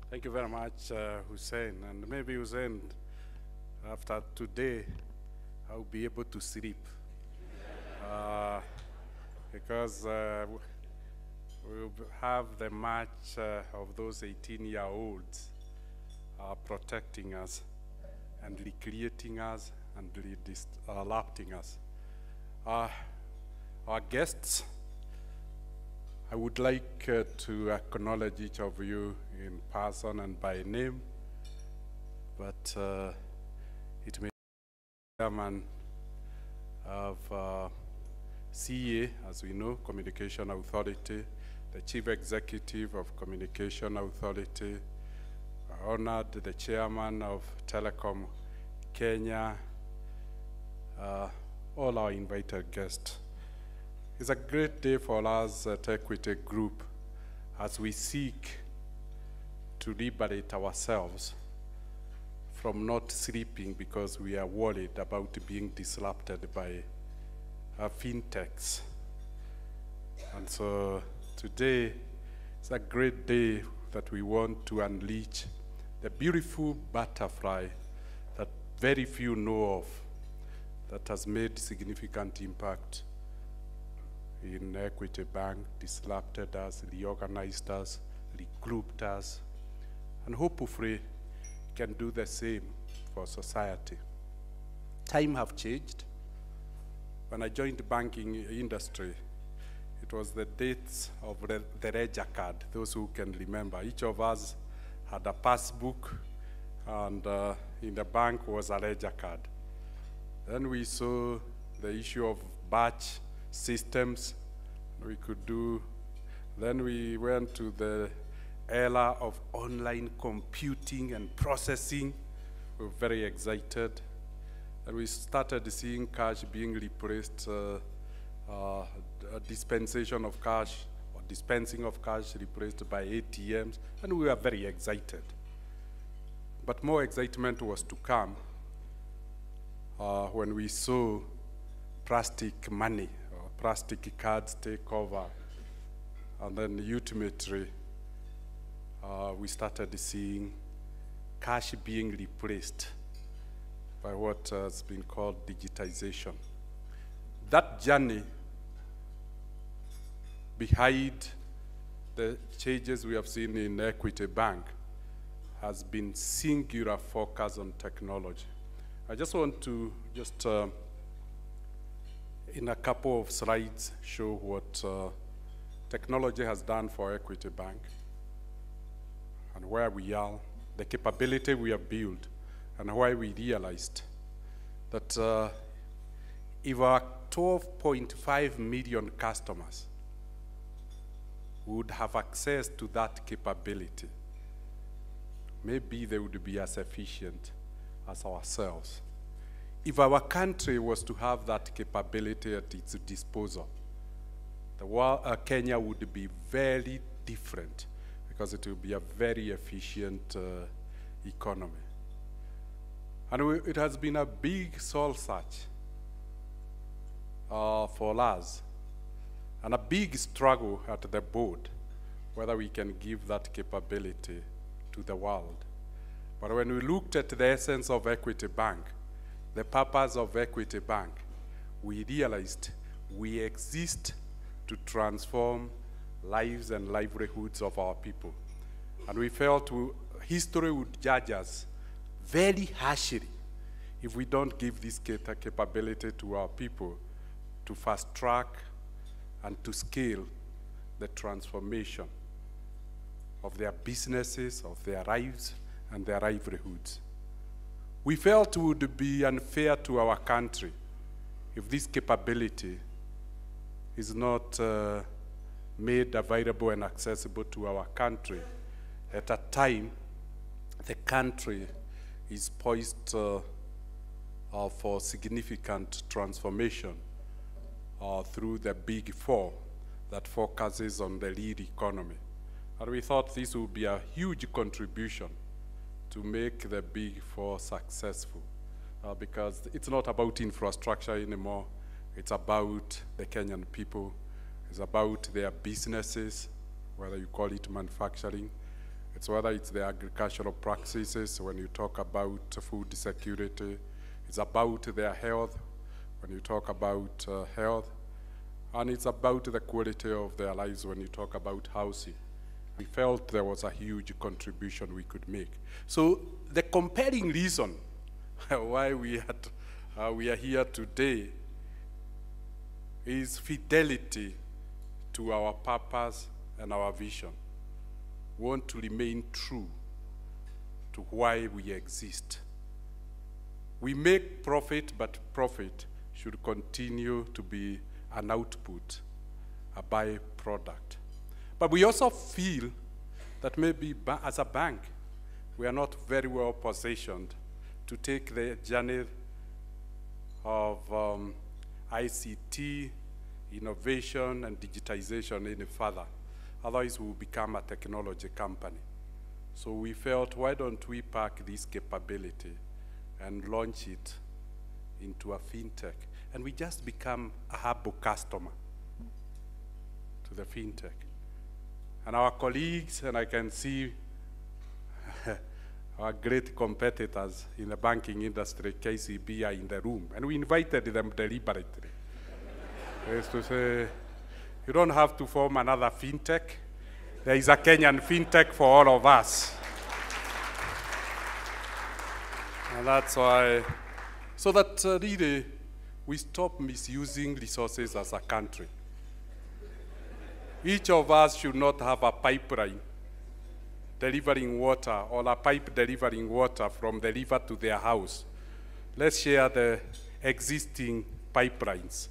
Thank you very much, Hussein. And maybe Hussein, after today, I'll be able to sleep. Because we'll have the march of those 18-year-olds protecting us and recreating us and disrupting us. Our guests, I would like to acknowledge each of you in person and by name, but it may be chairman of CA, as we know, Communication Authority, the Chief Executive of Communication Authority, I honored the chairman of Telecom Kenya, all our invited guests. It's a great day for us at Equity Group as we seek to liberate ourselves from not sleeping because we are worried about being disrupted by fintechs. And so today is a great day that we want to unleash the beautiful butterfly that very few know of, that has made significant impact in Equity Bank, disrupted us, reorganized us, regrouped us, and hopefully can do the same for society. Time have changed. When I joined the banking industry, it was the dates of the Ledger card, those who can remember. Each of us had a passbook, and in the bank was a Ledger card. Then we saw the issue of batch systems we could do. Then we went to the era of online computing and processing. We were very excited. And we started seeing cash being replaced, dispensation of cash or dispensing of cash replaced by ATMs, and we were very excited. But more excitement was to come when we saw plastic money or plastic cards take over. And then ultimately, we started seeing cash being replaced by what has been called digitization. That journey behind the changes we have seen in Equity Bank has been singular focus on technology. I just want to in a couple of slides, show what technology has done for Equity Bank and where we are, the capability we have built, and why we realized that if our 12.5 million customers would have access to that capability, maybe they would be as efficient as ourselves. If our country was to have that capability at its disposal, the world, Kenya would be very different because it will be a very efficient economy. And it has been a big soul search for us, and a big struggle at the board, whether we can give that capability to the world. But when we looked at the essence of Equity Bank, the purpose of Equity Bank, we realized we exist to transform lives and livelihoods of our people. And we felt history would judge us very harshly if we don't give this capability to our people to fast track and to scale the transformation of their businesses, of their lives, and their livelihoods. We felt it would be unfair to our country if this capability is not made available and accessible to our country at a time the country is poised for significant transformation through the Big Four that focuses on the real economy. And we thought this would be a huge contribution to make the Big Four successful, because it's not about infrastructure anymore. It's about the Kenyan people. It's about their businesses, whether you call it manufacturing. It's whether it's the agricultural practices when you talk about food security. It's about their health when you talk about health. And it's about the quality of their lives when you talk about housing. We felt there was a huge contribution we could make. So the compelling reason why we are here today is fidelity to our purpose and our vision. We want to remain true to why we exist. We make profit, but profit should continue to be an output, a byproduct. But we also feel that maybe as a bank, we are not very well positioned to take the journey of ICT, innovation, and digitization any further. Otherwise, we'll become a technology company. So we felt, why don't we pack this capability and launch it into a fintech? And we just become a hub customer to the fintech. And our colleagues, and I can see our great competitors in the banking industry, KCB, are in the room. And we invited them deliberately. Is to say, you don't have to form another fintech. There is a Kenyan fintech for all of us. And that's why, so that really we stop misusing resources as a country. Each of us should not have a pipeline delivering water or a pipe delivering water from the river to their house. Let's share the existing pipelines.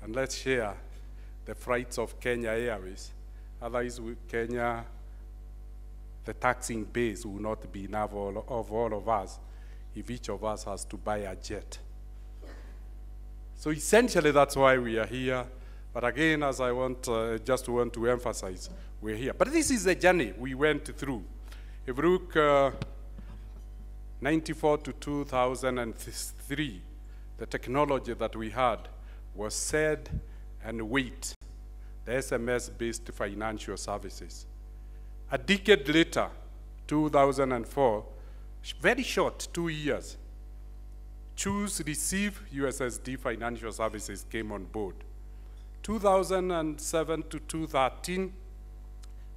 And let's share the flights of Kenya Airways. Otherwise, Kenya, the taxing base will not be enough of all of us if each of us has to buy a jet. So essentially, that's why we are here. But again, as I just want to emphasize, we're here. But this is the journey we went through. If you look 94 to 2003, the technology that we had was SED and WAIT, the SMS-based financial services. A decade later, 2004, very short, 2 years, Choose Receive USSD financial services came on board. 2007 to 2013,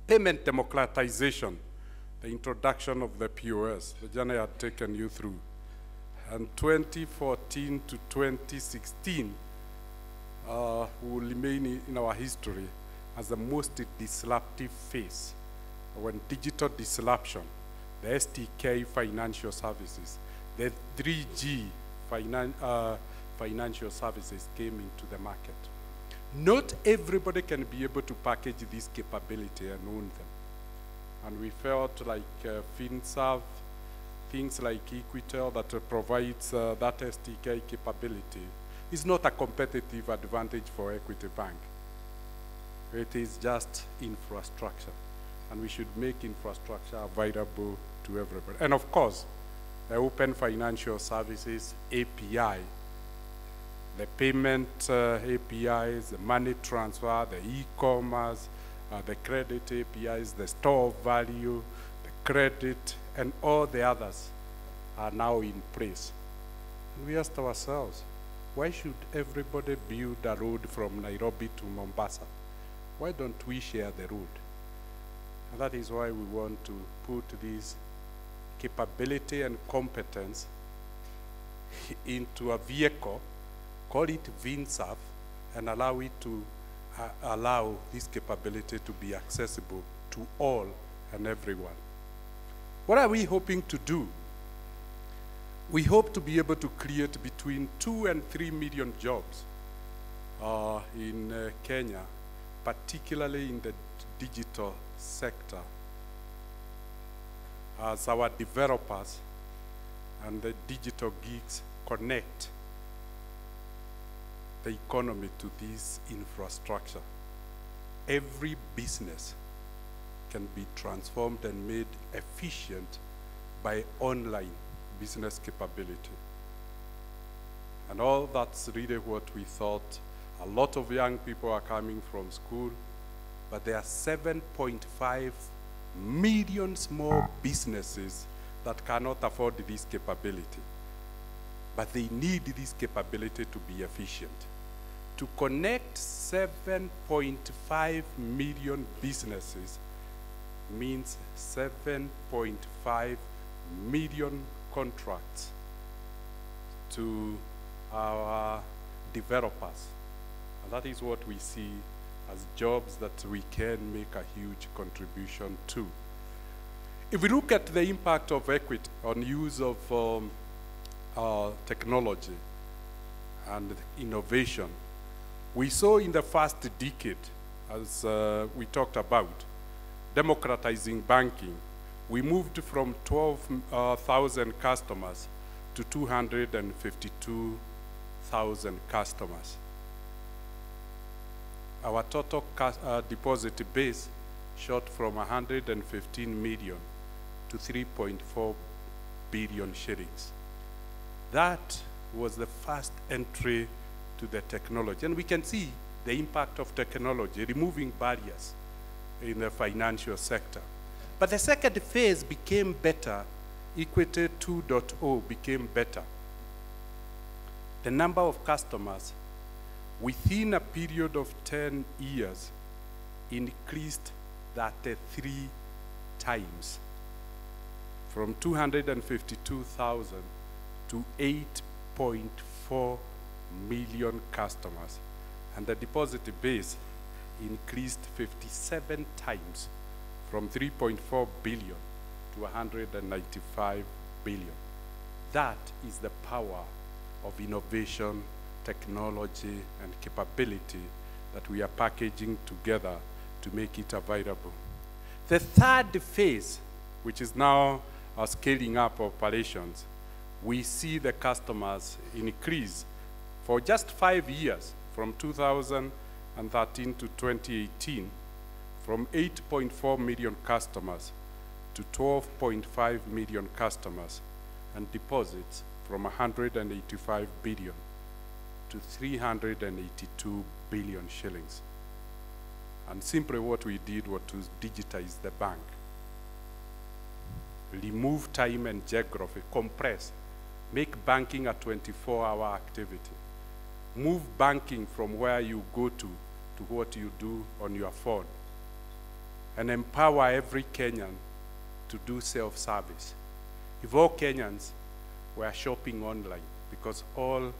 payment democratization, the introduction of the POS, the journey I had taken you through. And 2014 to 2016 will remain in our history as the most disruptive phase when digital disruption, the STK financial services, the 3G financial services came into the market. Not everybody can be able to package this capability and own them. And we felt like Finserve, things like Equitel that provides that STK capability is not a competitive advantage for Equity Bank. It is just infrastructure. And we should make infrastructure available to everybody. And of course, the open financial services API, the payment APIs, the money transfer, the e-commerce, the credit APIs, the store of value, the credit, and all the others are now in place. And we asked ourselves, why should everybody build a road from Nairobi to Mombasa? Why don't we share the road? And that is why we want to put this capability and competence into a vehicle, call it Finserve, and allow it to allow this capability to be accessible to all and everyone. What are we hoping to do? We hope to be able to create between 2 and 3 million jobs in Kenya, particularly in the digital sector, as our developers and the digital geeks connect the economy to this infrastructure. Every business can be transformed and made efficient by online business capability. And all that's really what we thought. A lot of young people are coming from school, but there are 7.5 million small businesses that cannot afford this capability. But they need this capability to be efficient. To connect 7.5 million businesses means 7.5 million contracts to our developers. And that is what we see as jobs that we can make a huge contribution to. If we look at the impact of equity on use of technology and innovation, we saw in the first decade, as we talked about, democratizing banking. We moved from 12,000 customers to 252,000 customers. Our total deposit base shot from 115 million to 3.4 billion shillings. That was the first entry to the technology. And we can see the impact of technology, removing barriers in the financial sector. But the second phase became better. Equity 2.0 became better. The number of customers within a period of 10 years increased 33 times, from 252,000 to 8.4 million customers. And the deposit base increased 57 times, from 3.4 billion to 195 billion. That is the power of innovation, technology, and capability that we are packaging together to make it available. The third phase, which is now scaling up operations, we see the customers increase for just 5 years, from 2013 to 2018, from 8.4 million customers to 12.5 million customers, and deposits from 185 billion to 382 billion shillings. And simply what we did was to digitize the bank, remove time and geography, compress, make banking a 24-hour activity, move banking from where you go to what you do on your phone, and empower every Kenyan to do self-service. If all Kenyans were shopping online, because all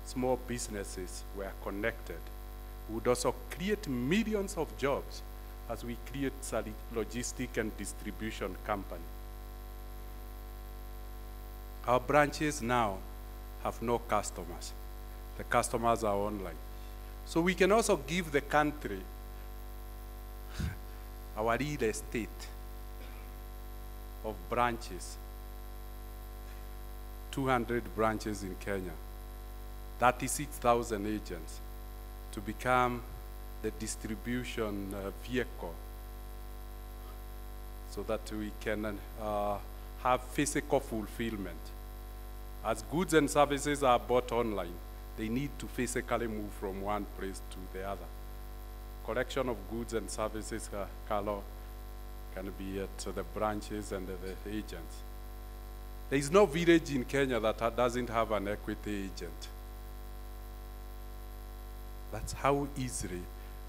small businesses were connected, we would also create millions of jobs as we create a logistic and distribution company. Our branches now have no customers. The customers are online. So we can also give the country our real estate of branches, 200 branches in Kenya, 36,000 agents, to become the distribution vehicle so that we can have physical fulfillment. As goods and services are bought online, they need to physically move from one place to the other. Collection of goods and services, Carlo, can be at the branches and the agents. There is no village in Kenya that doesn't have an equity agent. That's how easily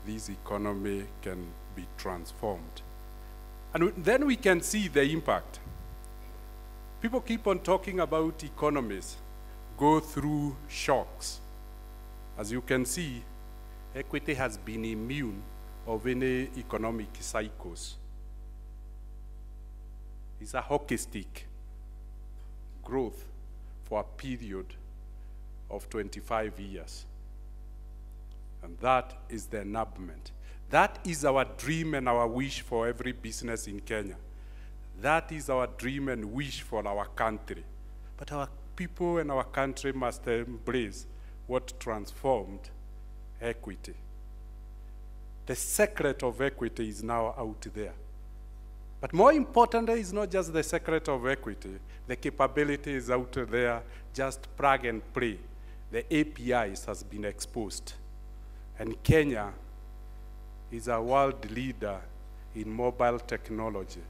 this economy can be transformed. And then we can see the impact. People keep on talking about economies go through shocks. As you can see, equity has been immune of any economic cycles. It's a hockey stick growth for a period of 25 years. And that is the enablement. That is our dream and our wish for every business in Kenya. That is our dream and wish for our country. But our people and our country must embrace what transformed equity. The secret of equity is now out there. But more importantly, it's not just the secret of equity. The capability is out there, just plug and play. The APIs has been exposed. And Kenya is a world leader in mobile technology.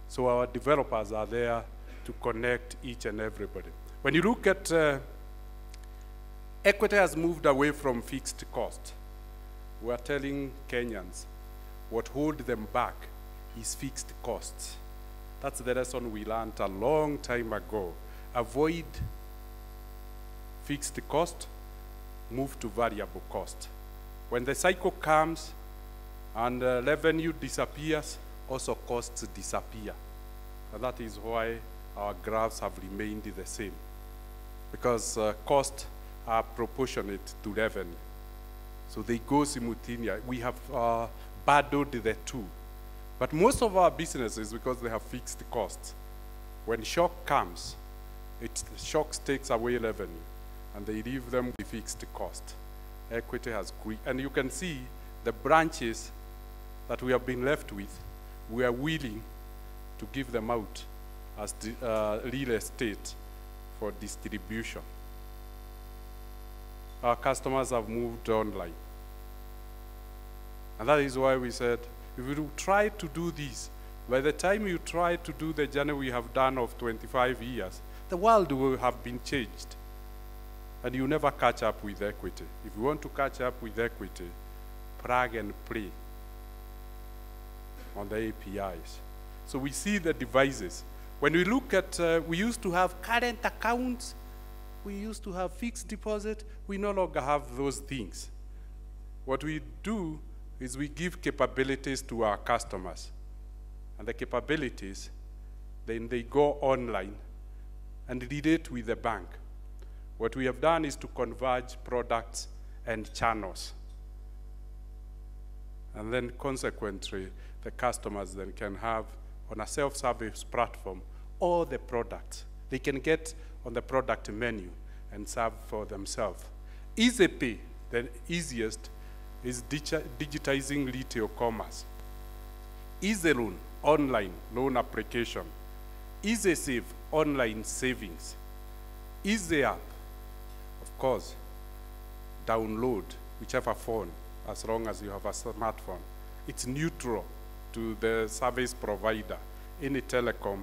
So our developers are there to connect each and everybody. When you look at Equity has moved away from fixed cost. We are telling Kenyans what hold them back is fixed costs. That's the lesson we learned a long time ago. Avoid fixed cost, move to variable cost. When the cycle comes and revenue disappears, also costs disappear. And that is why our graphs have remained the same, because costs are proportionate to revenue. So they go simultaneously. We have battled the two. But most of our businesses, because they have fixed costs, when shock comes, shock takes away revenue, and they leave them with fixed cost. Equity has great, and you can see the branches that we have been left with, we are willing to give them out as real estate for distribution. Our customers have moved online. And that is why we said, if you try to do this, by the time you try to do the journey we have done of 25 years, the world will have been changed. And you never catch up with equity. If you want to catch up with equity, plug and play on the APIs. So we see the devices. When we look at, we used to have current accounts, we used to have fixed deposit, we no longer have those things. What we do is we give capabilities to our customers. And the capabilities, then they go online and relate with the bank. What we have done is to converge products and channels. And then consequently, the customers then can have on a self-service platform all the products. They can get on the product menu and serve for themselves. EasyPay, the easiest, is digitizing retail commerce. EasyLoan, online loan application. EasySave, online savings. EasyApp, of course, download whichever phone, as long as you have a smartphone. It's neutral to the service provider, any telecom.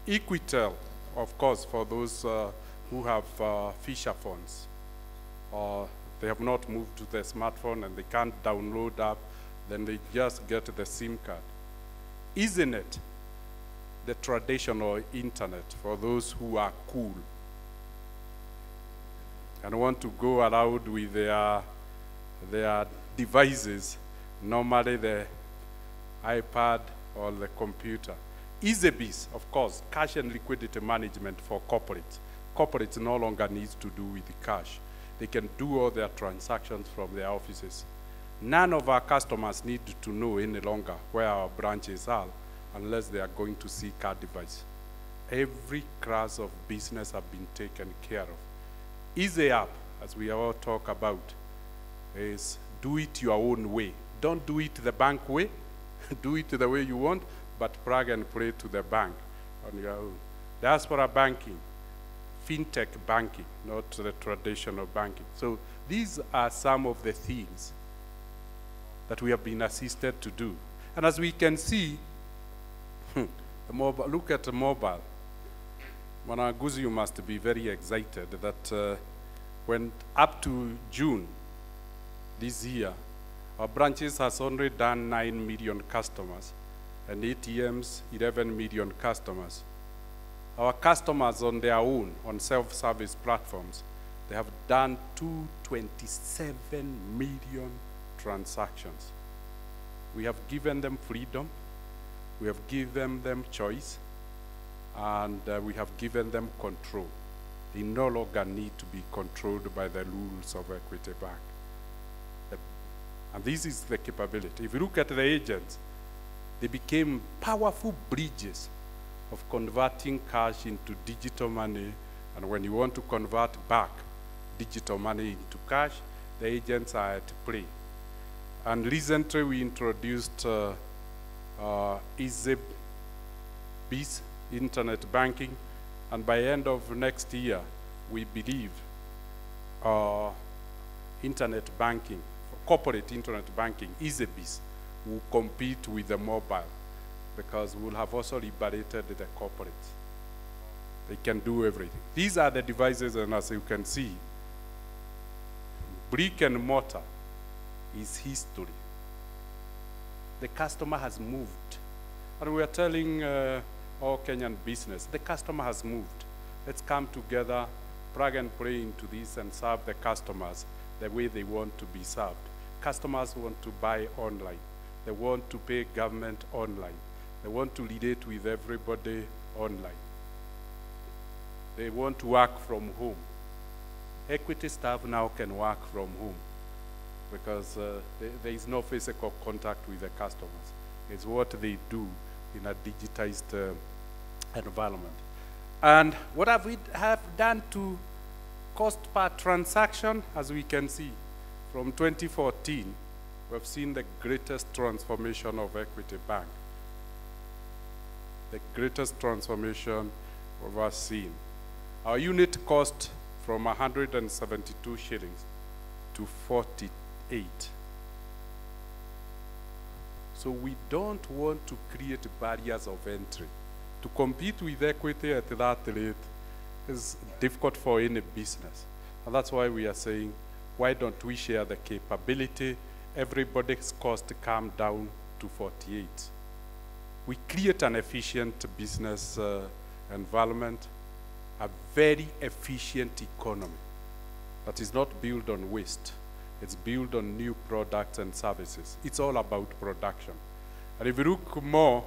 Equitel, of course, for those who have feature phones, or they have not moved to the smartphone and they can't download app, then they just get the SIM card. EasyNet, the traditional internet for those who are cool and want to go around with their devices, normally the iPad or the computer. EasyBiz, of course, cash and liquidity management for corporates. Corporates no longer need to do with the cash. They can do all their transactions from their offices. None of our customers need to know any longer where our branches are unless they are going to see card device. Every class of business have been taken care of. EasyApp, as we all talk about, is do it your own way. Don't do it the bank way. Do it the way you want, but plug and play to the bank on your own. Diaspora banking, fintech banking, not the traditional banking. So these are some of the things that we have been assisted to do. And as we can see, look at the mobile. Mwanaguzi, you must be very excited that when up to June this year, our branches has only done 9 million customers, and ATMs, 11 million customers. Our customers on their own, on self-service platforms, they have done 227 million transactions. We have given them freedom, we have given them choice, and we have given them control. They no longer need to be controlled by the rules of Equity Bank. And this is the capability. If you look at the agents, they became powerful bridges of converting cash into digital money. And when you want to convert back digital money into cash, the agents are at play. And recently we introduced EasyBiz, internet banking, and by end of next year, we believe internet banking corporate internet banking, EasyBiz, will compete with the mobile because we'll have also liberated the corporates. They can do everything. These are the devices, and as you can see, brick and mortar is history. The customer has moved. And we are telling all Kenyan business, the customer has moved. Let's come together, plug and play into this and serve the customers the way they want to be served. Customers want to buy online. They want to pay government online. They want to relate with everybody online. They want to work from home. Equity staff now can work from home because there is no physical contact with the customers. It's what they do in a digitized environment. And what have we done to cost per transaction? As we can see, from 2014, we've seen the greatest transformation of Equity Bank. The greatest transformation we've ever seen. Our unit cost from 172 shillings to 48. So we don't want to create barriers of entry. To compete with equity at that rate is difficult for any business. And that's why we are saying, why don't we share the capability? Everybody's cost come down to 48. We create an efficient business environment, a very efficient economy that is not built on waste. It's built on new products and services. It's all about production. And if you look more,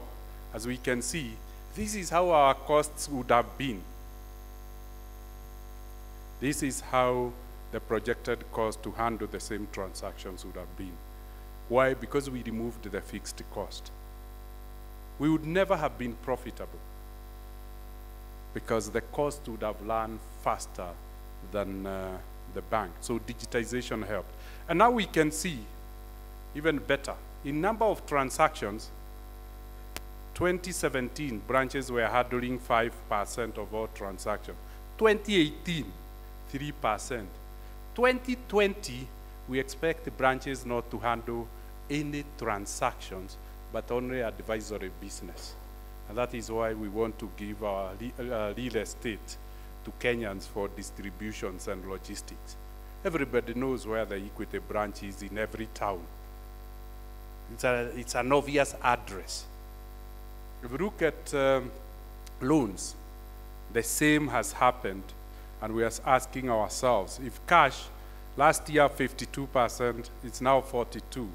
as we can see, this is how our costs would have been. This is how the projected cost to handle the same transactions would have been. Why? Because we removed the fixed cost. We would never have been profitable because the cost would have run faster than the bank. So digitization helped. And now we can see even better. In number of transactions, 2017, branches were handling 5% of all transactions. 2018, 3%. 2020, we expect the branches not to handle any transactions, but only advisory business. And that is why we want to give our real estate to Kenyans for distributions and logistics. Everybody knows where the Equity branch is in every town. It's an obvious address. If we look at loans, the same has happened, and we are asking ourselves, if cash, last year 52%, it's now 42%.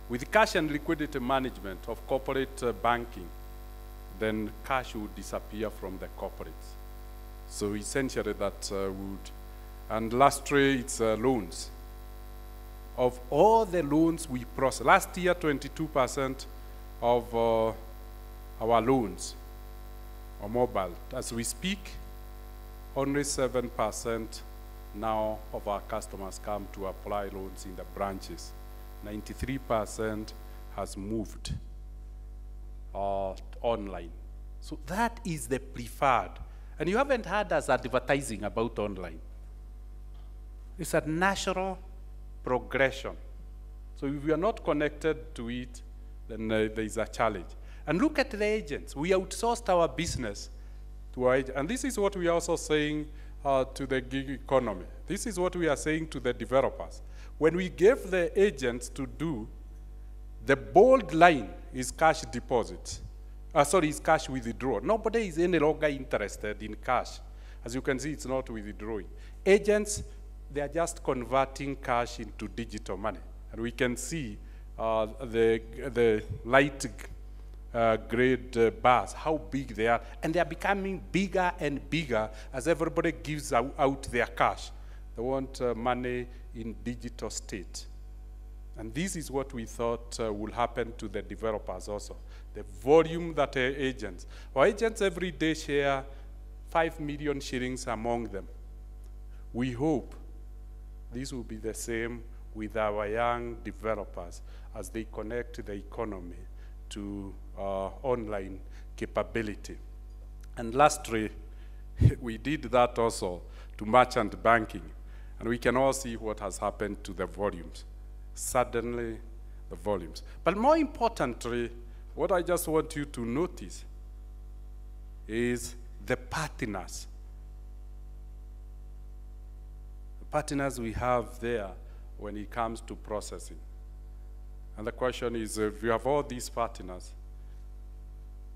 With cash and liquidity management of corporate banking, then cash would disappear from the corporates. So essentially that would. And lastly, it's loans. Of all the loans we process, last year 22% of our loans are mobile. As we speak, only 7% now of our customers come to apply loans in the branches. 93% has moved online. So that is the preferred. And you haven't heard us advertising about online. It's a natural progression. So if we are not connected to it, then there is a challenge. And look at the agents. We outsourced our business to our agents. And this is what we are also saying to the gig economy. This is what we are saying to the developers. When we gave the agents to do, the bold line is cash deposit. Is cash withdrawal. Nobody is any longer interested in cash. As you can see, it's not withdrawing. Agents, they are just converting cash into digital money. And we can see the light grade bars, how big they are. And they are becoming bigger and bigger as everybody gives out their cash. They want money in digital state. And this is what we thought will happen to the developers also. The volume that our agents every day share 5 million shillings among them. We hope this will be the same with our young developers as they connect the economy to online capability. And lastly, we did that also to merchant banking. And we can all see what has happened to the volumes. suddenly the volumes. But more importantly, what I just want you to notice is the partners. The partners we have there when it comes to processing. And the question is, if we have all these partners,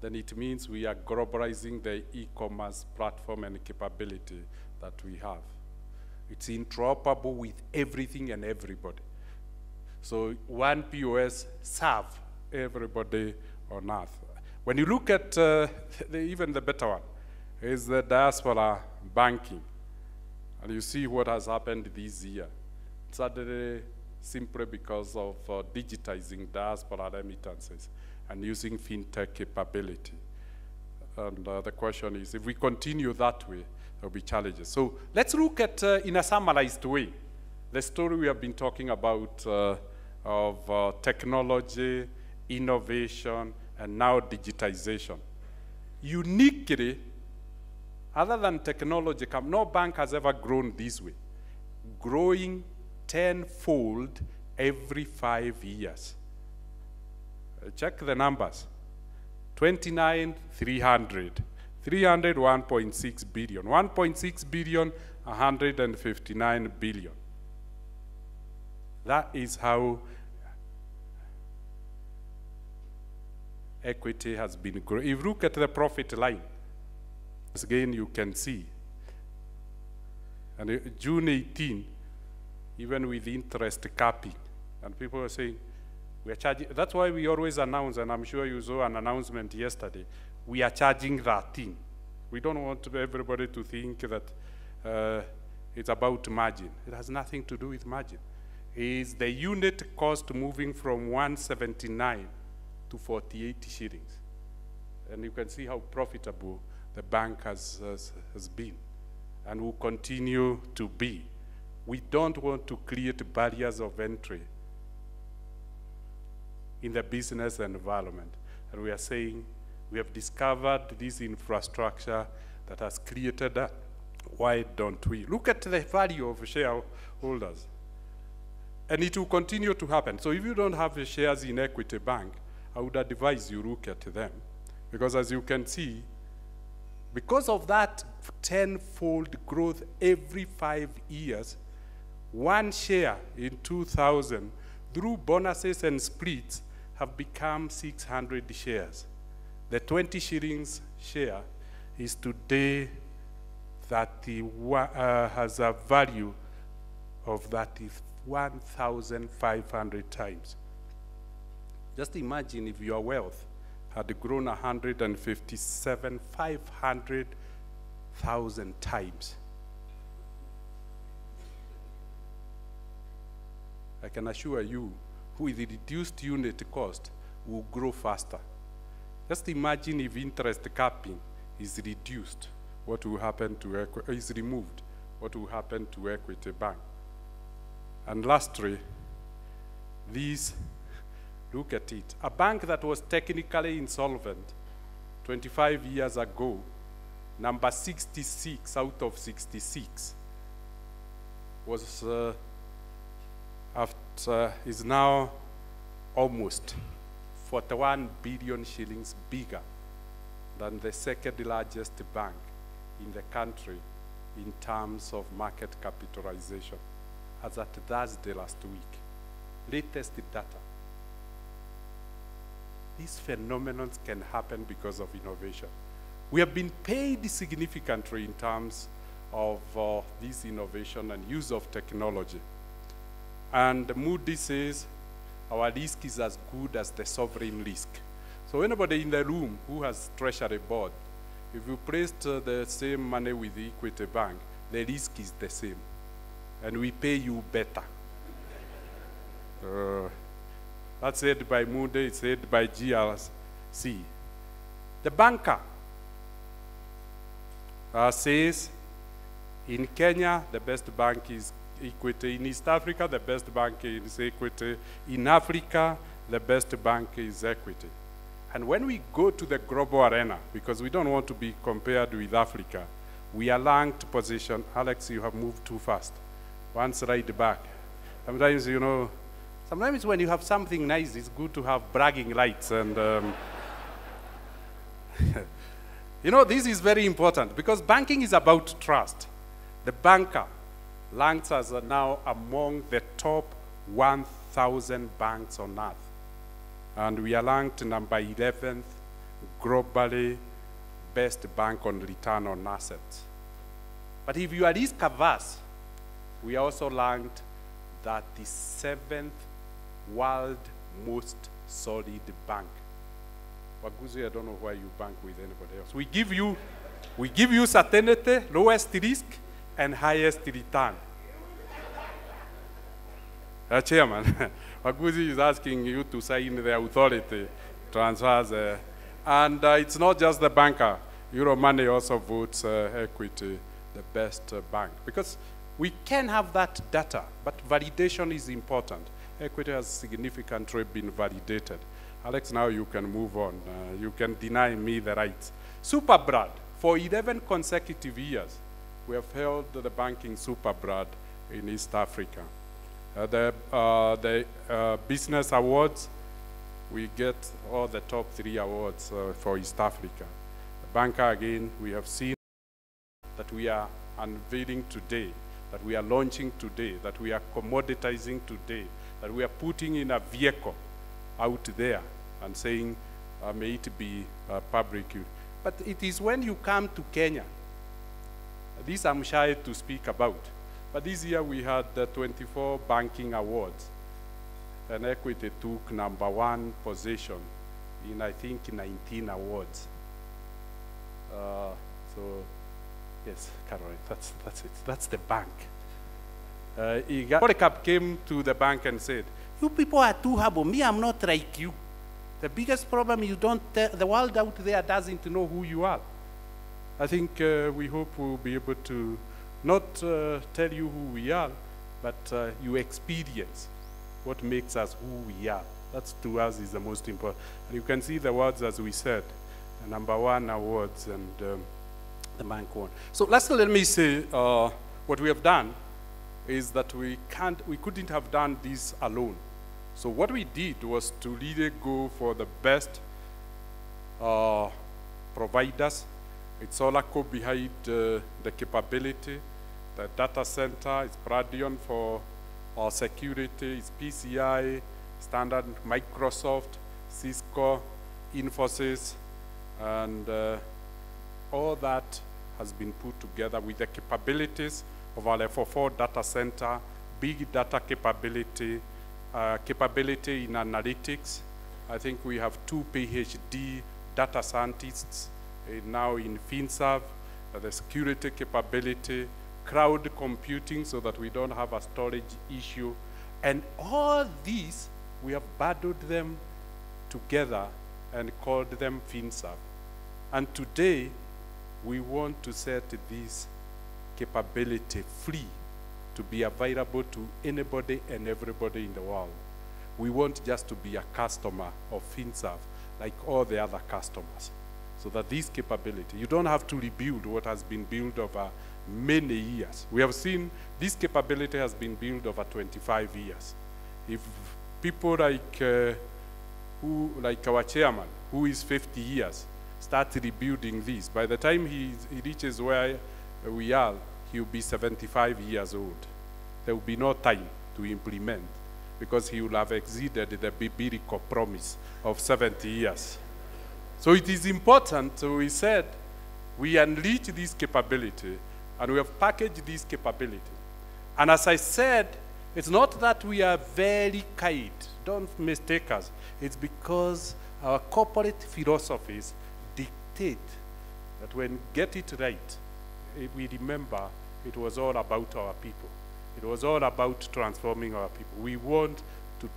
then it means we are globalizing the e-commerce platform and capability that we have. It's interoperable with everything and everybody. So one POS serves everybody on earth. When you look at even the better one, is the diaspora banking. And you see what has happened this year. Suddenly, simply because of digitizing diaspora remittances and using fintech capability. And the question is, if we continue that way, there'll be challenges. So let's look at, in a summarized way, the story we have been talking about of technology, innovation, and now digitization. Uniquely, other than technology, no bank has ever grown this way, growing tenfold every 5 years. Check the numbers. 29, 300. 300, 1.6 billion. 1.6 billion, 159 billion. That is how equity has been growing. If you look at the profit line, again you can see. And June 18, even with interest capping, and people are saying, we are charging, that's why we always announce, and I'm sure you saw an announcement yesterday, we are charging 13. We don't want everybody to think that it's about margin. It has nothing to do with margin. It's the unit cost moving from 179 to 48 shillings. And you can see how profitable the bank has been and will continue to be. We don't want to create barriers of entry in the business environment. And we are saying we have discovered this infrastructure that has created that. Why don't we? Look at the value of shareholders. And it will continue to happen. So if you don't have the shares in Equity Bank, I would advise you look at them. Because as you can see, because of that tenfold growth every 5 years, one share in 2000, through bonuses and splits, have become 600 shares. The 20 shillings share is today has a value of 1,500 times. Just imagine if your wealth had grown 500,000 times. I can assure you, with the reduced unit cost, will grow faster. Just imagine if interest capping is reduced, what will happen to is removed, what will happen to Equity Bank. And lastly, look at it. A bank that was technically insolvent 25 years ago, number 66 out of 66, was is now almost 41 billion shillings bigger than the second largest bank in the country in terms of market capitalization, as at Thursday last week. Latest data. These phenomena can happen because of innovation. We have been paid significantly in terms of this innovation and use of technology. And Moody says our risk is as good as the sovereign risk. So anybody in the room who has treasury board, if you placed the same money with the Equity Bank, the risk is the same. And we pay you better. That's said by Moody, it's said by GLC. The banker says, in Kenya, the best bank is Equity. In East Africa, the best bank is Equity. In Africa, the best bank is Equity. And when we go to the global arena, because we don't want to be compared with Africa, we are ranked position. Alex, you have moved too fast. One slide back. Sometimes, you know, Sometimes when you have something nice, it's good to have bragging rights. And you know, this is very important because banking is about trust. The banker ranks as now among the top 1,000 banks on earth. And we are ranked number 11th globally best bank on return on assets. But if you are risk averse, we are also ranked 37th world most solid bank. Waguzi, I don't know why you bank with anybody else. We give you certainty, lowest risk, and highest return. Chairman, Waguzi is asking you to sign the authority transfers. And it's not just the banker. Euromoney also votes Equity the best bank. Because we can have that data, but validation is important. Equity has significantly been validated. Alex, now you can move on. You can deny me the rights. Superbrand, for 11 consecutive years, we have held the banking Superbrand in East Africa. The business awards, we get all the top 3 awards for East Africa. The banker, again, we have seen that we are unveiling today, that we are launching today, that we are commoditizing today, that we are putting in a vehicle out there and saying, may it be public. But it is when you come to Kenya, this I'm shy to speak about, but this year we had the 24 banking awards, and Equity took #1 position in, I think, 19 awards. So, yes, Caroline, that's it. That's the bank. Polycarp came to the bank and said, you people are too humble. Me, I'm not like you. The biggest problem you don't, the world out there doesn't know who you are. I think we hope we'll be able to not tell you who we are, but you experience what makes us who we are. That to us is the most important. And you can see the words as we said, the #1 awards and the bank won. So lastly, let me say what we have done is that we couldn't have done this alone. So what we did was to really go for the best providers. It's Oracle behind the capability. The data center is Bradion for our security. It's PCI, Standard, Microsoft, Cisco, Infosys, and all that has been put together with the capabilities of our F4 data center, big data capability, capability in analytics. I think we have 2 PhD data scientists now in Finserve, the security capability, cloud computing so that we don't have a storage issue. And all these, we have bundled them together and called them Finserve. And today, we want to set this capability free to be available to anybody and everybody in the world. We want just to be a customer of Finserve like all the other customers. So that this capability, you don't have to rebuild what has been built over many years. We have seen this capability has been built over 25 years. If people like our chairman, who is 50 years, start rebuilding this, by the time he reaches where we are, he will be 75 years old. There will be no time to implement because he will have exceeded the biblical promise of 70 years. So it is important, so we said, we unleash this capability and we have packaged this capability. And as I said, it's not that we are very kind, don't mistake us. It's because our corporate philosophies dictate that when get it right, we remember it was all about our people. It was all about transforming our people. We want to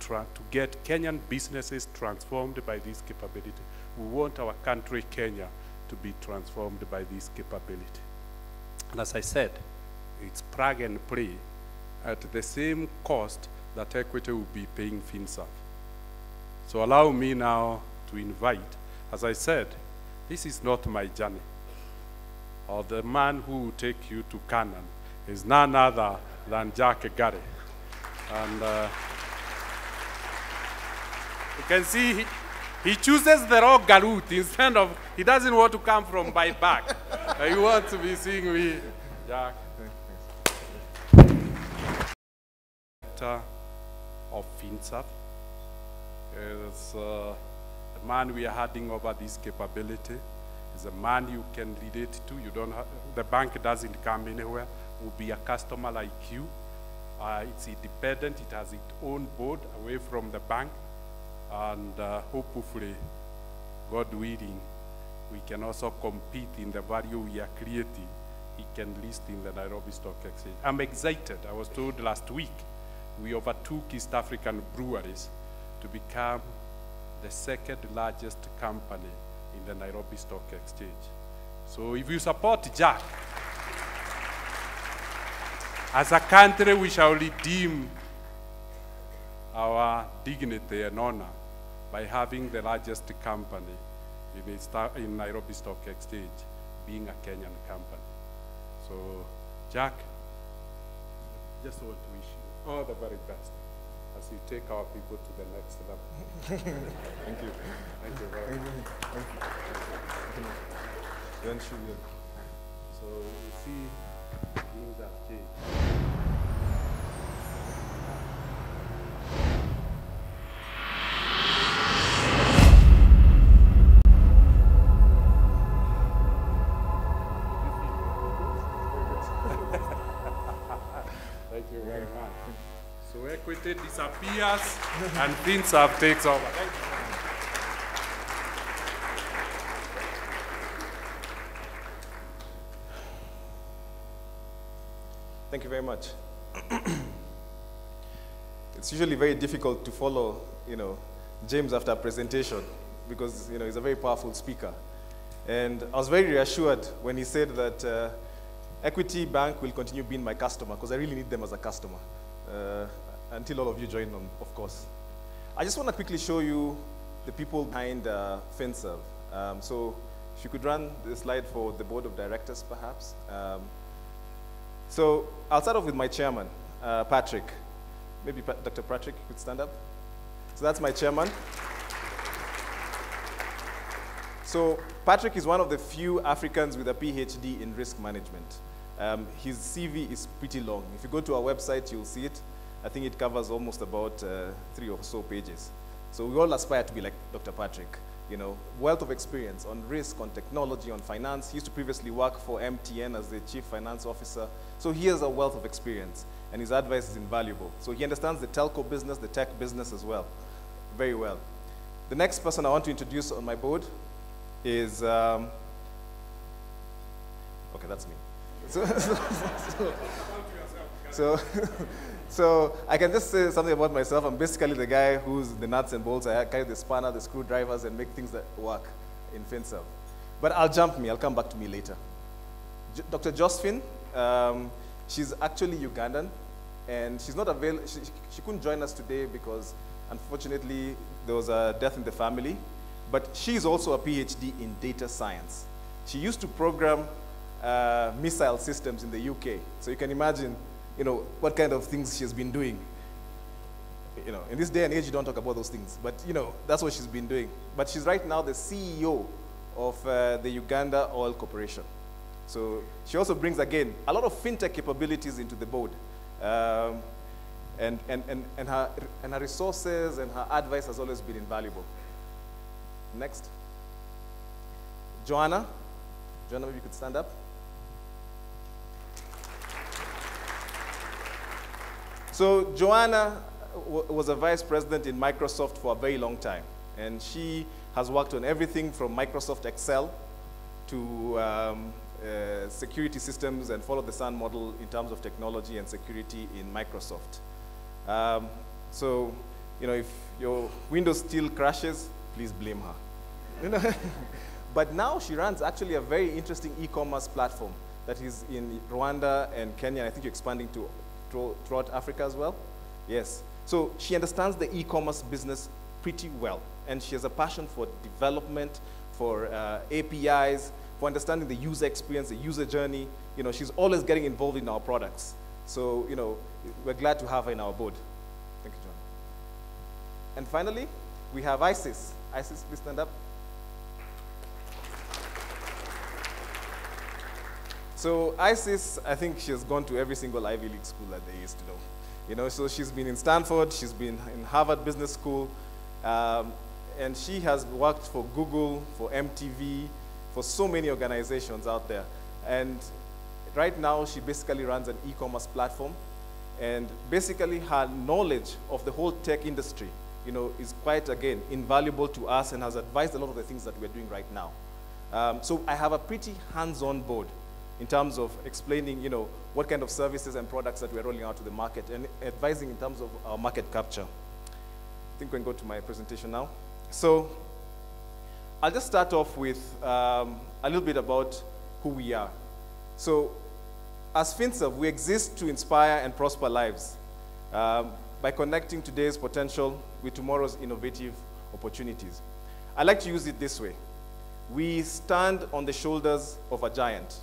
get Kenyan businesses transformed by this capability. We want our country, Kenya, to be transformed by this capability. And as I said, it's plug and play at the same cost that Equity will be paying Finserve. So allow me now to invite, as I said, this is not my journey. Or the man who will take you to Canaan is none other than Jack Gary. And You can see he chooses the wrong route instead of, he doesn't want to come from by back. He wants to be seeing me. Jack. Of Finserve is the man we are handing over this capability. Is a man you can relate to. You don't have, the bank doesn't come anywhere. Will be a customer like you. It's independent. It has its own board away from the bank, and hopefully, God willing, we can also compete in the value we are creating. He can list in the Nairobi Stock Exchange. I'm excited. I was told last week we overtook East African breweries to become the second largest company in the Nairobi Stock Exchange. So if you support Jack, as a country we shall redeem our dignity and honor by having the largest company in Nairobi Stock Exchange being a Kenyan company. So Jack, just want to wish you all the very best as you take our people to the next level. Thank you. Thank you very much. Thank you. So you see, things have changed. Thank you very much. So equity disappears and Finserve takes over. Thank you. Thank you very much. It's usually very difficult to follow, James after a presentation because, he's a very powerful speaker. And I was very reassured when he said that Equity Bank will continue being my customer because I really need them as a customer until all of you join them, of course. I just want to quickly show you the people behind Finserve. So if you could run the slide for the board of directors, perhaps. So I'll start off with my chairman, Patrick. Maybe Dr. Patrick, you could stand up. So that's my chairman. So Patrick is one of the few Africans with a PhD in risk management. His CV is pretty long. If you go to our website, you'll see it. I think it covers almost about 3 or so pages. So we all aspire to be like Dr. Patrick. Wealth of experience on risk, on technology, on finance. He used to previously work for MTN as the chief finance officer. So he has a wealth of experience, and his advice is invaluable. So he understands the telco business, the tech business as well, very well. The next person I want to introduce on my board is, okay, that's me. So I can just say something about myself. I'm basically the guy who's the nuts and bolts. I carry the spanner, the screwdrivers, and make things that work in Finserve. But I'll come back to me later. Dr. Josephine, she's actually Ugandan, and she's not available. She couldn't join us today because, unfortunately, there was a death in the family. But she's also a PhD in data science. She used to program missile systems in the UK. So you can imagine, what kind of things she's been doing. In this day and age, you don't talk about those things. But, that's what she's been doing. But she's right now the CEO of the Uganda Oil Corporation. So she also brings, again, a lot of fintech capabilities into the board. And her resources and her advice has always been invaluable. Next. Joanna. Joanna, maybe you could stand up. So Joanna was a vice president in Microsoft for a very long time. And she has worked on everything from Microsoft Excel to security systems and follow the sun model in terms of technology and security in Microsoft. So, if your Windows still crashes, please blame her. But now she runs actually a very interesting e-commerce platform that is in Rwanda and Kenya, and I think you're expanding to throughout Africa as well. Yes. So she understands the e-commerce business pretty well, and she has a passion for development, for APIs, for understanding the user experience, the user journey. She's always getting involved in our products. So, we're glad to have her in our board. Thank you, John. And finally, we have Isis. Isis, please stand up. So Isis, I think she has gone to every single Ivy League school that they used to know. You know, so she's been in Stanford, she's been in Harvard Business School, and she has worked for Google, for MTV, for so many organizations out there. And right now, she basically runs an e-commerce platform. And basically, her knowledge of the whole tech industry, you know, is quite, again, invaluable to us and has advised a lot of the things that we're doing right now. So I have a pretty hands-on board in terms of explaining, you know, what kind of services and products that we're rolling out to the market and advising in terms of our market capture. I think we can go to my presentation now. So I'll just start off with a little bit about who we are. So as Finserve, we exist to inspire and prosper lives by connecting today's potential with tomorrow's innovative opportunities. I like to use it this way. We stand on the shoulders of a giant,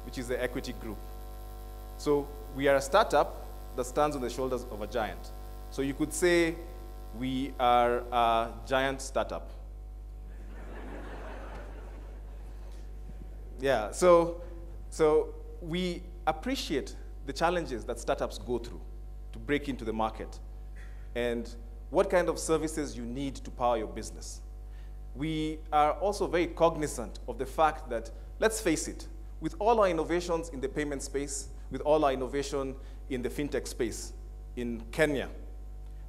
which is the Equity Group. So we are a startup that stands on the shoulders of a giant. So you could say we are a giant startup. Yeah, so we appreciate the challenges that startups go through to break into the market and what kind of services you need to power your business. We are also very cognizant of the fact that, let's face it, with all our innovations in the payment space, with all our innovation in the fintech space in Kenya,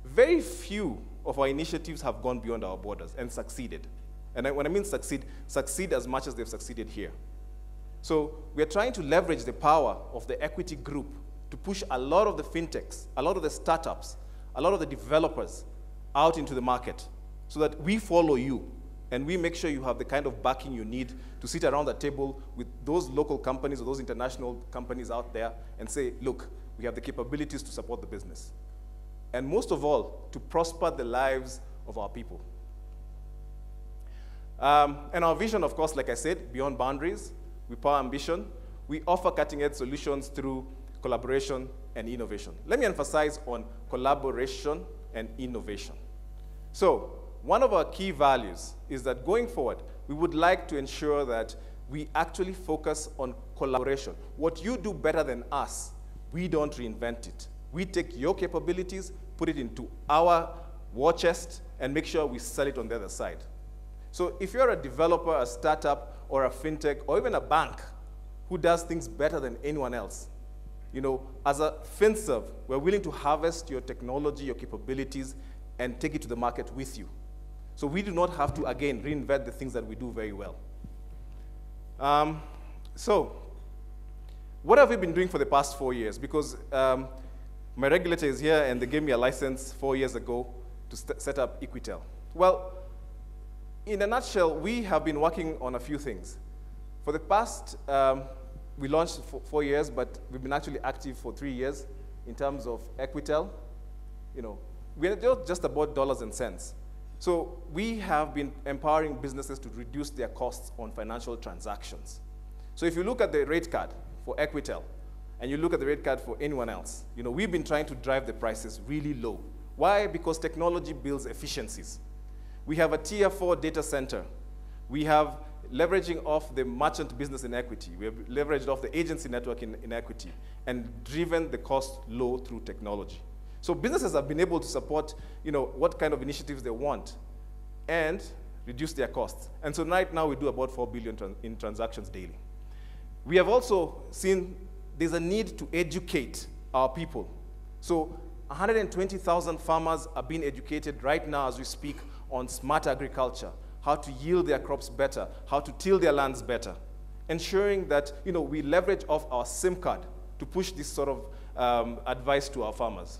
very few of our initiatives have gone beyond our borders and succeeded. And when I mean succeed as much as they've succeeded here. So we're trying to leverage the power of the Equity Group to push a lot of the fintechs, a lot of the startups, a lot of the developers out into the market so that we follow you and we make sure you have the kind of backing you need to sit around the table with those local companies or those international companies out there and say, look, we have the capabilities to support the business. And most of all, to prosper the lives of our people. And our vision, of course, like I said, beyond boundaries, we power ambition. We offer cutting-edge solutions through collaboration and innovation. Let me emphasize on collaboration and innovation. So one of our key values is that going forward, we would like to ensure that we actually focus on collaboration. What you do better than us, we don't reinvent it. We take your capabilities, put it into our war chest, and make sure we sell it on the other side. So if you're a developer, a startup, or a fintech, or even a bank who does things better than anyone else, you know, as a Finserve, we're willing to harvest your technology, your capabilities, and take it to the market with you. So we do not have to, again, reinvent the things that we do very well. So what have we been doing for the past 4 years? Because my regulator is here, and they gave me a license 4 years ago to set up Equitel. Well, in a nutshell, we have been working on a few things. For the past, we launched for 4 years, but we've been actually active for 3 years in terms of Equitel. You know, we're just about dollars and cents. So we have been empowering businesses to reduce their costs on financial transactions. So if you look at the rate card for Equitel, and you look at the rate card for anyone else, you know, we've been trying to drive the prices really low. Why? Because technology builds efficiencies. We have a tier 4 data center. We have leveraging off the merchant business in Equity. We have leveraged off the agency network in Equity and driven the cost low through technology. So businesses have been able to support, you know, what kind of initiatives they want and reduce their costs. And so right now we do about 4 billion in transactions daily. We have also seen there's a need to educate our people. So 120,000 farmers are being educated right now as we speak on smart agriculture, how to yield their crops better, how to till their lands better, ensuring that, you know, we leverage off our SIM card to push this sort of advice to our farmers.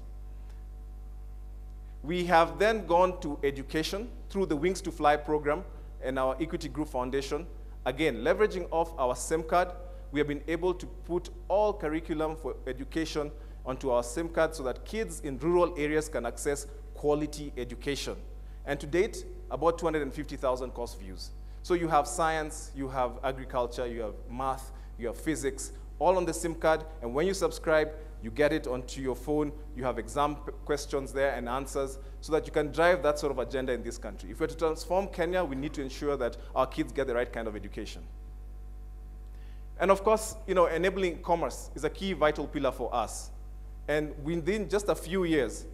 We have then gone to education through the Wings to Fly program and our Equity Group Foundation. Again, leveraging off our SIM card, we have been able to put all curriculum for education onto our SIM card so that kids in rural areas can access quality education. And to date, about 250,000 course views. So you have science, you have agriculture, you have math, you have physics, all on the SIM card. And when you subscribe, you get it onto your phone, you have exam questions there and answers, so that you can drive that sort of agenda in this country. If we're to transform Kenya, we need to ensure that our kids get the right kind of education. And of course, enabling commerce is a key vital pillar for us. And within just a few years,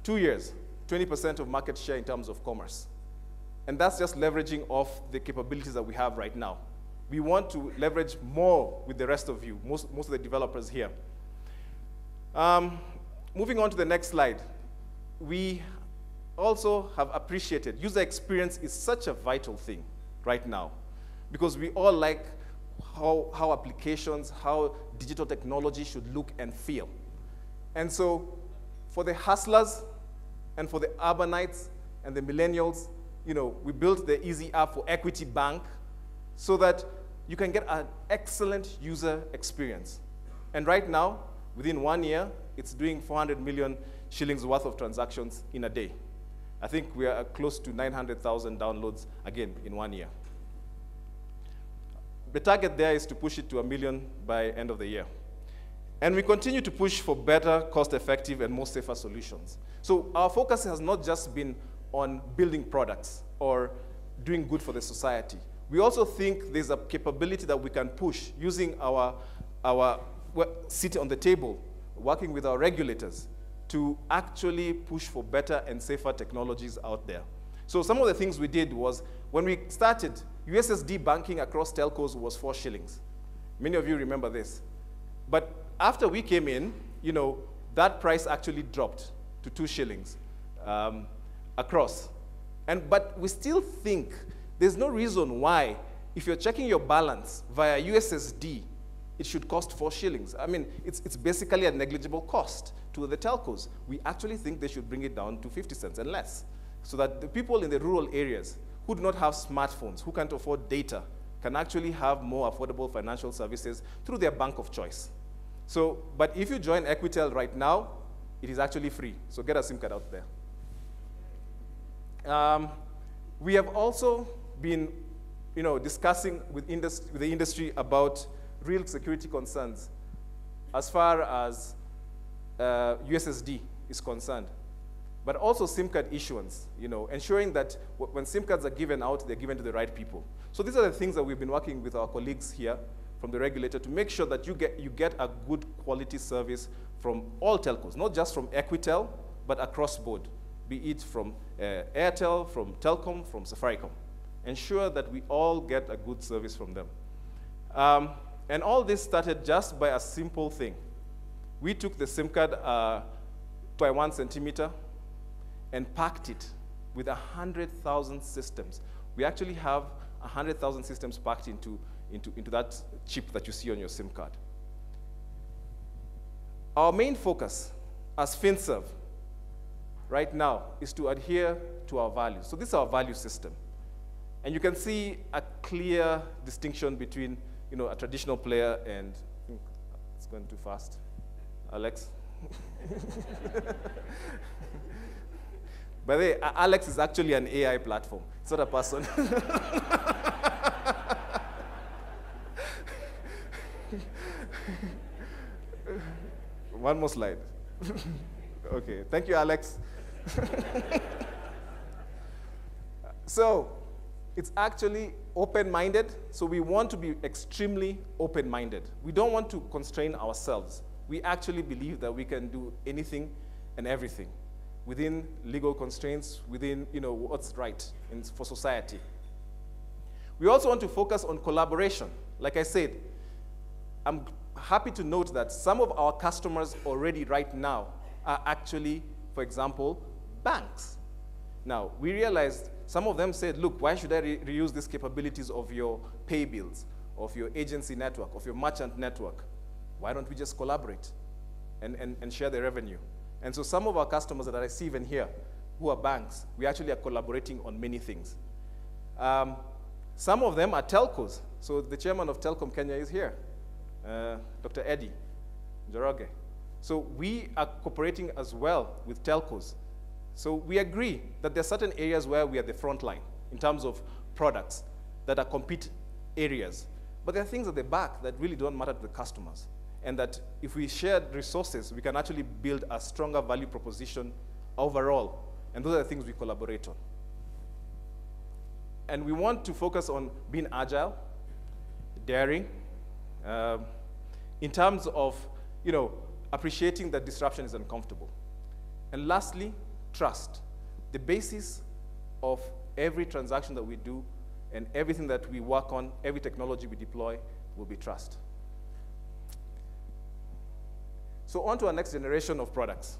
2 years, 20% of market share in terms of commerce. And that's just leveraging off the capabilities that we have right now. We want to leverage more with the rest of you, most of the developers here. Moving on to the next slide. We also have appreciated user experience is such a vital thing right now, because we all like how applications, how digital technology should look and feel. And so for the hustlers and for the urbanites and the millennials, we built the easy app for Equity Bank so that you can get an excellent user experience. And right now, within 1 year, it's doing 400 million shillings worth of transactions in a day. I think we are close to 900,000 downloads, again, in 1 year. The target there is to push it to 1 million by end of the year. And we continue to push for better, cost-effective, and more safer solutions. So our focus has not just been on building products or doing good for the society. We also think there's a capability that we can push using our seat on the table, working with our regulators to actually push for better and safer technologies out there. So some of the things we did was, when we started, USSD banking across telcos was 4 shillings. Many of you remember this. But after we came in, that price actually dropped to 2 shillings across. But we still think there's no reason why, if you're checking your balance via USSD, it should cost 4 shillings. I mean, it's basically a negligible cost to the telcos. We actually think they should bring it down to 50 cents and less, so that the people in the rural areas who do not have smartphones, who can't afford data, can actually have more affordable financial services through their bank of choice. So, but if you join Equitel right now, it is actually free. So get a SIM card out there. We have also been, discussing with the industry about real security concerns as far as USSD is concerned, but also SIM card issuance, ensuring that when SIM cards are given out, they're given to the right people. So these are the things that we've been working with our colleagues here from the regulator to make sure that you get a good quality service from all telcos, not just from Equitel, but across board, be it from Airtel, from Telcom, from Safaricom. Ensure that we all get a good service from them. And all this started just by a simple thing. We took the SIM card by 1 centimeter and packed it with 100,000 systems. We actually have 100,000 systems packed into that chip that you see on your SIM card. Our main focus as Finserve right now is to adhere to our values. So this is our value system. And you can see a clear distinction between a traditional player and, it's going too fast. Alex? By the way, Alex is actually an AI platform. It's not a person. One more slide. Okay, thank you, Alex. So, it's actually open-minded, so we want to be extremely open-minded. We don't want to constrain ourselves. We actually believe that we can do anything and everything within legal constraints, within what's right for society. We also want to focus on collaboration. Like I said, I'm happy to note that some of our customers already right now are actually, for example, banks. Now, we realized some of them said, look, why should I reuse these capabilities of your pay bills, of your agency network, of your merchant network? Why don't we just collaborate and share the revenue? And so some of our customers that I see even here, who are banks, we actually are collaborating on many things. Some of them are telcos. So the chairman of Telcom Kenya is here, Dr. Eddie Njoroge. So we are cooperating as well with telcos. So we agree that there are certain areas where we are the front line in terms of products that are compete areas. But there are things at the back that really don't matter to the customers. and that if we share resources, we can actually build a stronger value proposition overall. And those are the things we collaborate on. And we want to focus on being agile, daring, in terms of, appreciating that disruption is uncomfortable. And lastly, trust. The basis of every transaction that we do and everything that we work on, every technology we deploy, will be trust. So on to our next generation of products.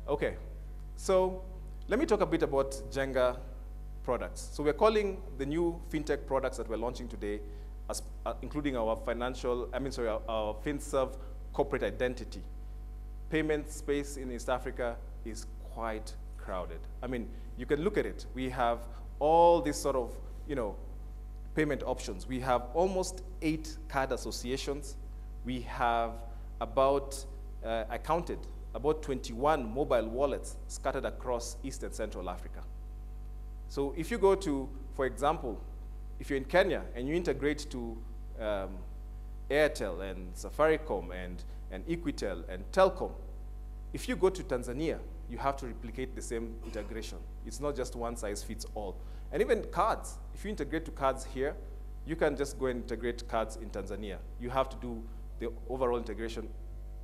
Okay, so let me talk a bit about Jenga products. So we're calling the new fintech products that we're launching today, as, including our our Finserve corporate identity. Payment space in East Africa is quite crowded. I mean, you can look at it. We have all these sort of, payment options. We have almost 8 card associations. We have about, I counted, about 21 mobile wallets scattered across East and Central Africa. So if you go to, for example, if you're in Kenya and you integrate to Airtel and Safaricom and Equitel and Telcom, if you go to Tanzania, you have to replicate the same integration. It's not just one size fits all. And even cards, if you integrate to cards here, you can just go and integrate cards in Tanzania. You have to do the overall integration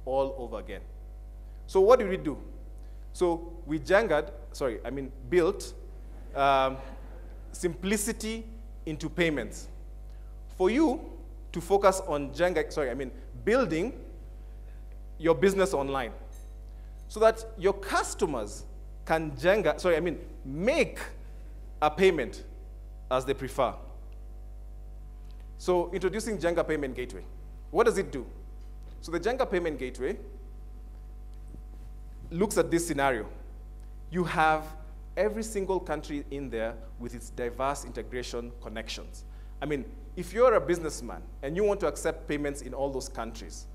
all over again. So what did we do? So we built simplicity into payments. For you to focus on building your business online so that your customers can make a payment as they prefer. So introducing Jenga Payment Gateway. What does it do? So the Jenga Payment Gateway looks at this scenario. You have every single country in there with its diverse integration connections. I mean, if you're a businessman and you want to accept payments in all those countries,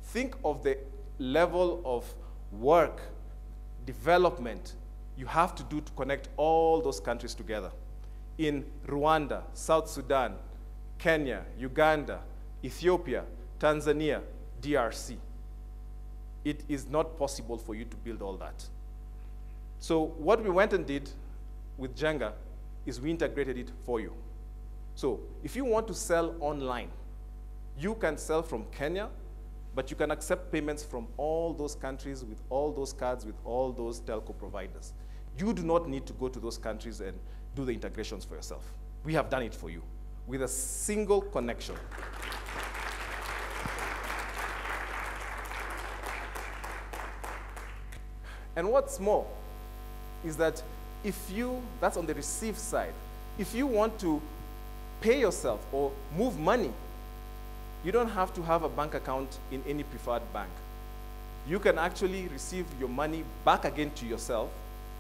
think of the level of work, development you have to do to connect all those countries together. In Rwanda, South Sudan, Kenya, Uganda, Ethiopia, Tanzania, DRC. It is not possible for you to build all that. So what we went and did with Jenga is we integrated it for you. So if you want to sell online, you can sell from Kenya, but you can accept payments from all those countries with all those cards, with all those telco providers. You do not need to go to those countries and do the integrations for yourself. We have done it for you with a single connection. And what's more is that that's on the receive side, if you want to pay yourself or move money, you don't have to have a bank account in any preferred bank. You can actually receive your money back again to yourself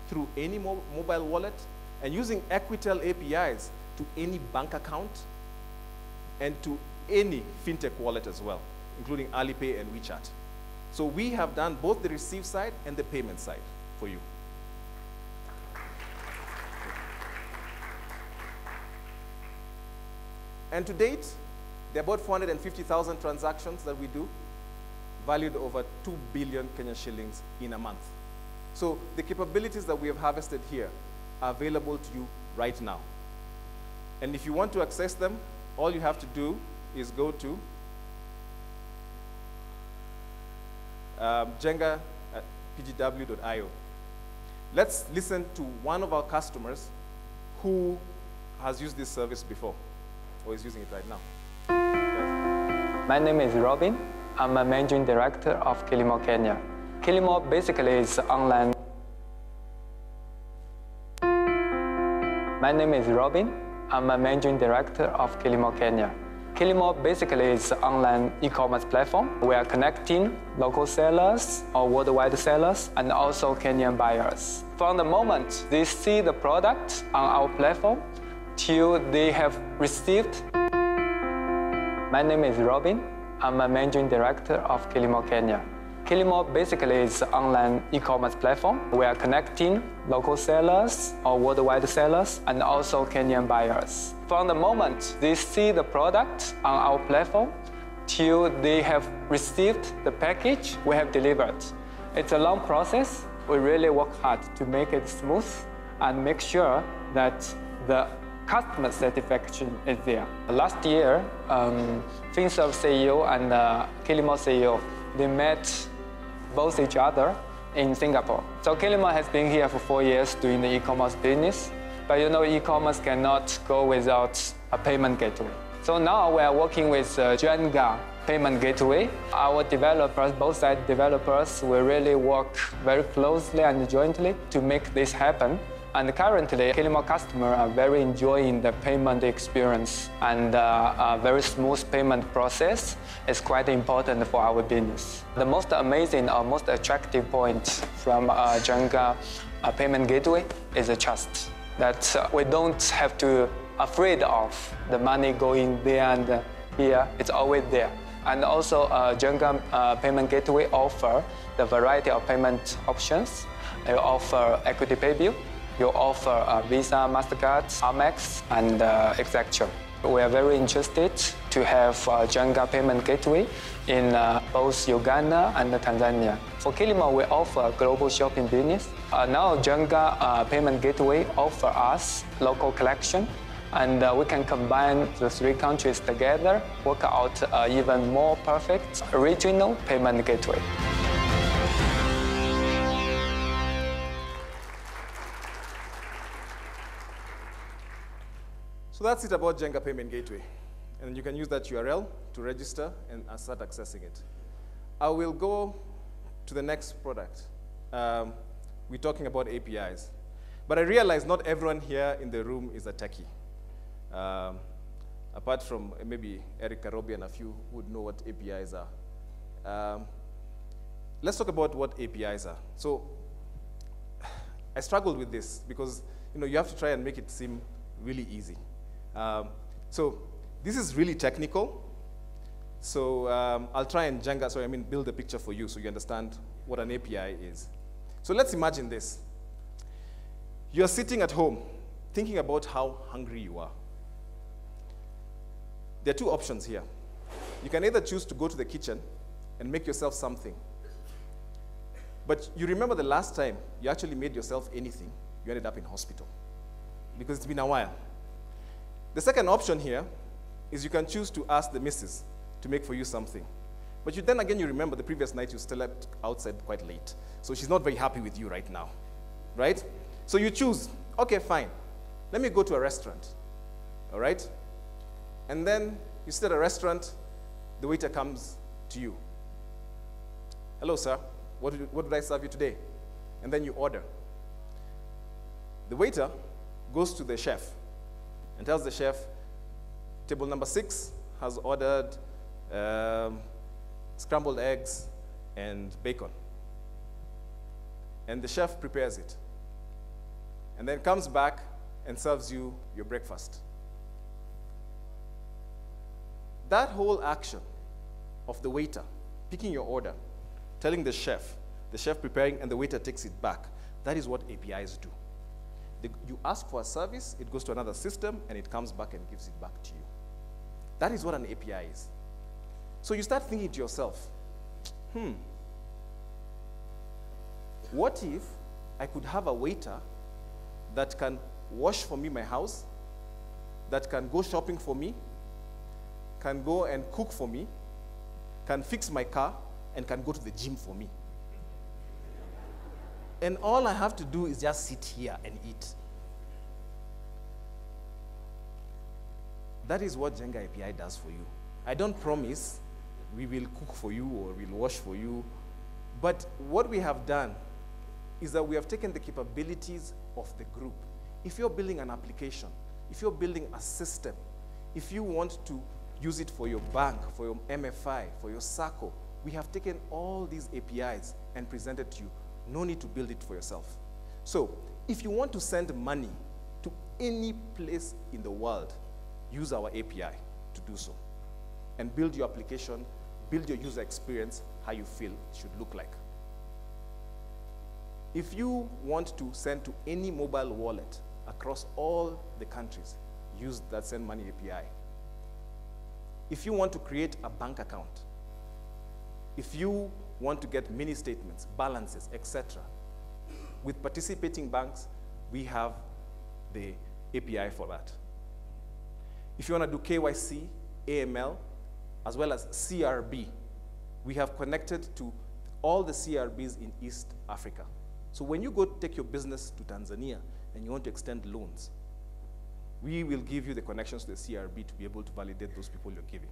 through any mobile wallet and using Equitel APIs to any bank account and to any fintech wallet as well, including Alipay and WeChat. So we have done both the receive side and the payment side for you. And to date, there are about 450,000 transactions that we do, valued over 2 billion Kenyan shillings in a month. So the capabilities that we have harvested here are available to you right now. And if you want to access them, all you have to do is go to jenga.pgw.io. Let's listen to one of our customers who has used this service before, or is using it right now. My name is Robin. I'm a managing director of Kilimo Kenya. Kilimo basically is online. My name is Robin. I'm a managing director of Kilimo Kenya. Kilimo basically is an online e-commerce platform. We are connecting local sellers or worldwide sellers and also Kenyan buyers. From the moment they see the product on our platform, till they have received. My name is Robin. I'm a managing director of Kilimo Kenya. Kilimo basically is an online e-commerce platform. We are connecting local sellers or worldwide sellers and also Kenyan buyers. From the moment they see the product on our platform till they have received the package we have delivered. It's a long process. We really work hard to make it smooth and make sure that the customer satisfaction is there. Last year, Finserve CEO and Kilimo CEO, they met both each other in Singapore. So Kilimo has been here for 4 years doing the e-commerce business, but you know e-commerce cannot go without a payment gateway. So now we are working with Jenga payment gateway. Our developers, both side developers, will really work very closely and jointly to make this happen. And currently, Kilimo customers are very enjoying the payment experience, and a very smooth payment process is quite important for our business. The most amazing or most attractive point from Jenga payment gateway is the trust. That we don't have to afraid of the money going there and here. It's always there. And also, Jenga payment gateway offer the variety of payment options. They offer equity pay bill. You offer Visa, MasterCard, Amex, and etc. We are very interested to have Jenga payment gateway in both Uganda and Tanzania. For Kilimo, we offer global shopping business. Now Jenga payment gateway offer us local collection, and we can combine the 3 countries together, work out even more perfect regional payment gateway. So that's it about Jenga Payment Gateway. And you can use that URL to register and start accessing it. I will go to the next product. We're talking about APIs. But I realize not everyone here in the room is a techie. Apart from maybe Eric Karobi and a few who would know what APIs are. Let's talk about what APIs are. So I struggled with this because you have to try and make it seem really easy. So this is really technical. So I'll try and build a picture for you so you understand what an API is. So let's imagine this. You're sitting at home thinking about how hungry you are. There are 2 options here. You can either choose to go to the kitchen and make yourself something. But you remember the last time you actually made yourself anything, you ended up in hospital because it's been a while. The second option here is you can choose to ask the missus to make for you something. But then again, you remember the previous night you slept outside quite late. So she's not very happy with you right now, right? So you choose, okay, fine. Let me go to a restaurant, all right? And then you sit at a restaurant, the waiter comes to you. Hello, sir, what did I serve you today? And then you order. The waiter goes to the chef and tells the chef, table number 6 has ordered scrambled eggs and bacon. And the chef prepares it. And then comes back and serves you your breakfast. That whole action of the waiter picking your order, telling the chef preparing, and the waiter takes it back, that is what APIs do. You ask for a service, it goes to another system, and it comes back and gives it back to you. That is what an API is. So you start thinking to yourself, what if I could have a waiter that can wash for me my house, that can go shopping for me, can go and cook for me, can fix my car, and can go to the gym for me. And all I have to do is just sit here and eat. That is what Jenga API does for you. I don't promise we will cook for you or we'll wash for you, but what we have done is that we have taken the capabilities of the group. If you're building an application, if you're building a system, if you want to use it for your bank, for your MFI, for your SACCO, we have taken all these APIs and presented to you. No need to build it for yourself. So if you want to send money to any place in the world, use our API to do so. And build your application, build your user experience how you feel it should look like. If you want to send to any mobile wallet across all the countries, use that Send Money API. If you want to create a bank account, if you want to get mini statements, balances, etc., with participating banks, we have the API for that. If you want to do KYC, AML, as well as CRB, we have connected to all the CRBs in East Africa. So when you go take your business to Tanzania and you want to extend loans, we will give you the connections to the CRB to be able to validate those people you're giving.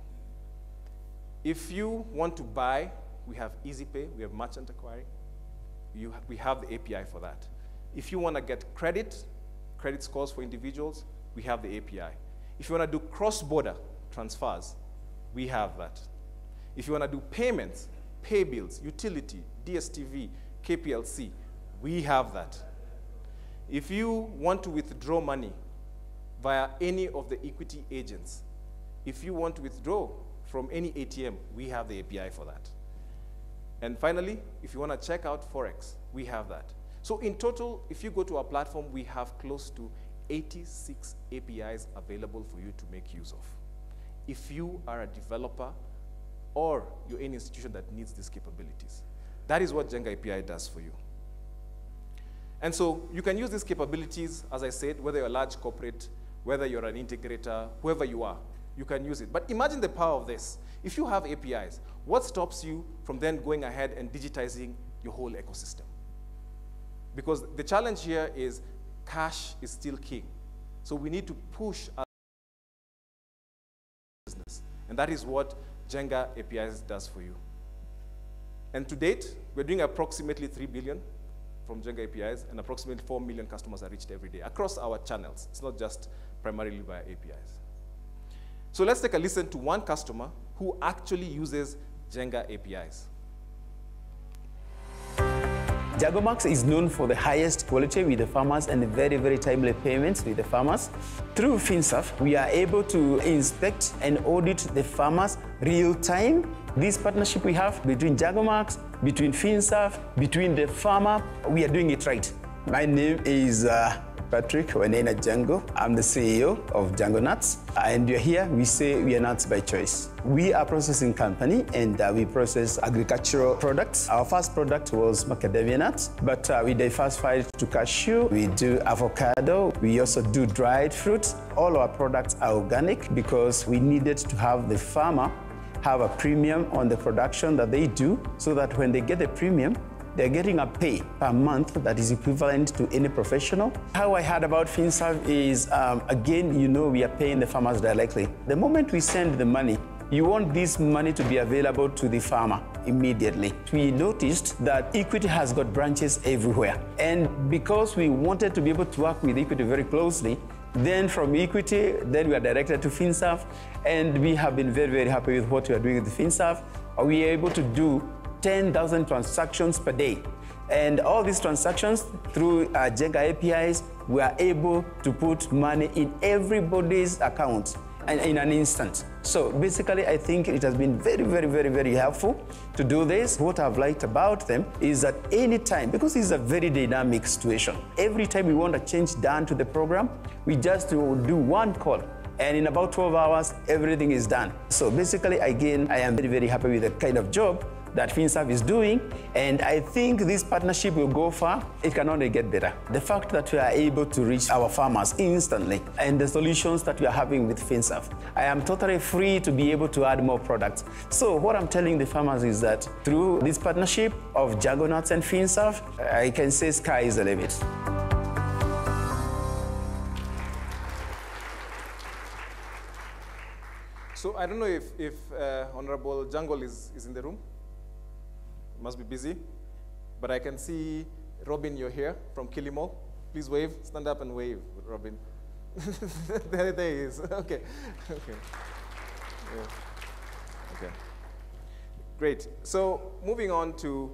If you want to buy, we have EasyPay, we have merchant acquiring. We have the API for that. If you want to get credit scores for individuals, we have the API. If you want to do cross-border transfers, we have that. If you want to do payments, pay bills, utility, DSTV, KPLC, we have that. If you want to withdraw money via any of the equity agents, if you want to withdraw from any ATM, we have the API for that. And finally, if you want to check out Forex, we have that. So in total, if you go to our platform, we have close to 86 APIs available for you to make use of. If you are a developer or you're any institution that needs these capabilities, that is what Jenga API does for you. And so you can use these capabilities, as I said, whether you're a large corporate, whether you're an integrator, whoever you are, you can use it. But imagine the power of this. If you have APIs, what stops you from then going ahead and digitizing your whole ecosystem? Because the challenge here is cash is still king. So we need to push our business. And that is what Jenga APIs does for you. And to date, we're doing approximately 3 billion from Jenga APIs, and approximately 4 million customers are reached every day across our channels. It's not just primarily via APIs. So let's take a listen to one customer who actually uses Jenga APIs. Jagomax is known for the highest quality with the farmers and the very, very timely payments with the farmers. Through Finserve, we are able to inspect and audit the farmers real time. This partnership we have between Jagomax, between Finserve, between the farmer, we are doing it right. My name is Patrick Wanena Django. I'm the CEO of Django Nuts. And you're here, we say we are nuts by choice. We are a processing company and we process agricultural products. Our first product was macadamia nuts, but we diversified to cashew. We do avocado. We also do dried fruit. All our products are organic because we needed to have the farmer have a premium on the production that they do so that when they get the premium, they're getting a pay per month that is equivalent to any professional. How I heard about Finserve is, again, you know, we are paying the farmers directly. The moment we send the money, you want this money to be available to the farmer immediately. We noticed that Equity has got branches everywhere. And because we wanted to be able to work with Equity very closely, then from Equity, then we are directed to Finserve, and we have been very, very happy with what we are doing with Finserve. We are able to do 10,000 transactions per day. And all these transactions through Jenga APIs, we are able to put money in everybody's account and in an instant. So basically, I think it has been very, very, very, very helpful to do this. What I've liked about them is that any time, because it's a very dynamic situation, every time we want a change done to the program, we just do one call. And in about 12 hours, everything is done. So basically, again, I am very, very happy with the kind of job that Finserve is doing, and I think this partnership will go far. It can only get better. The fact that we are able to reach our farmers instantly and the solutions that we are having with Finserve, I am totally free to be able to add more products. So what I'm telling the farmers is that through this partnership of Django Nuts and Finserve, I can say sky is the limit. So I don't know if Honorable Jungle is in the room. Must be busy, but I can see Robin, you're here from Kilimo. Please wave, stand up and wave, Robin. there he is. Okay. Yeah. Okay. Great. So moving on to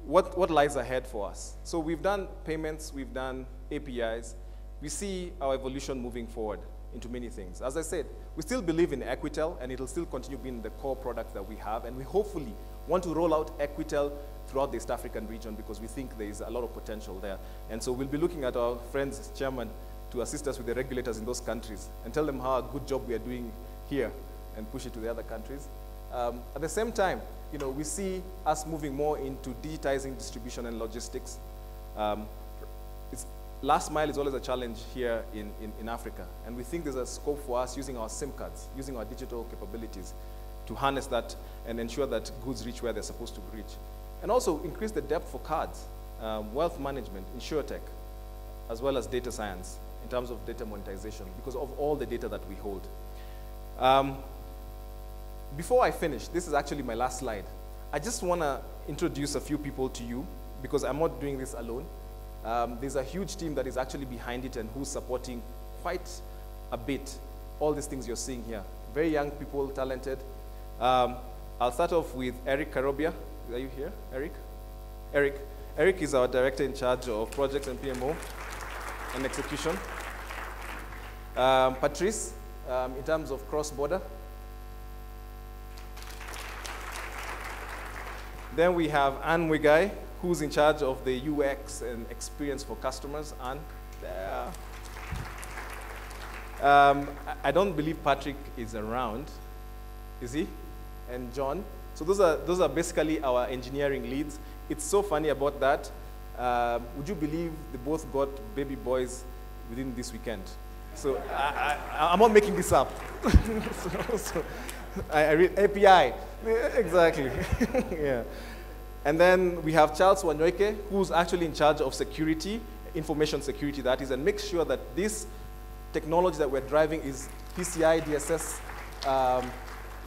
what lies ahead for us. So we've done payments, we've done APIs, we see our evolution moving forward into many things. As I said, we still believe in Equitel, and it'll still continue being the core product that we have, and we hopefully want to roll out Equitel throughout the East African region because we think there is a lot of potential there. And so we'll be looking at our friends, chairman, to assist us with the regulators in those countries and tell them how a good job we are doing here and push it to the other countries. At the same time, we see us moving more into digitizing distribution and logistics. Last mile is always a challenge here in Africa, and we think there's a scope for us using our SIM cards, using our digital capabilities to harness that and ensure that goods reach where they're supposed to reach. And also increase the depth for cards, wealth management, insurtech, as well as data science in terms of data monetization because of all the data that we hold. Before I finish, this is actually my last slide. I just want to introduce a few people to you because I'm not doing this alone. There's a huge team that is actually behind it and who's supporting quite a bit all these things you're seeing here. Very young people, talented. I'll start off with Eric Karobia. Are you here, Eric? Eric is our director in charge of projects and PMO and execution. Patrice, in terms of cross-border. Then we have Anne Wigai, who's in charge of the UX and experience for customers. Anne, there. I don't believe Patrick is around. Is he? And John. So those are basically our engineering leads. It's so funny about that. Would you believe they both got baby boys within this weekend? So I'm not making this up. I read API. Exactly. Yeah. And then we have Charles Wanyoike, who's actually in charge of security, information security that is, and make sure that this technology that we're driving is PCI DSS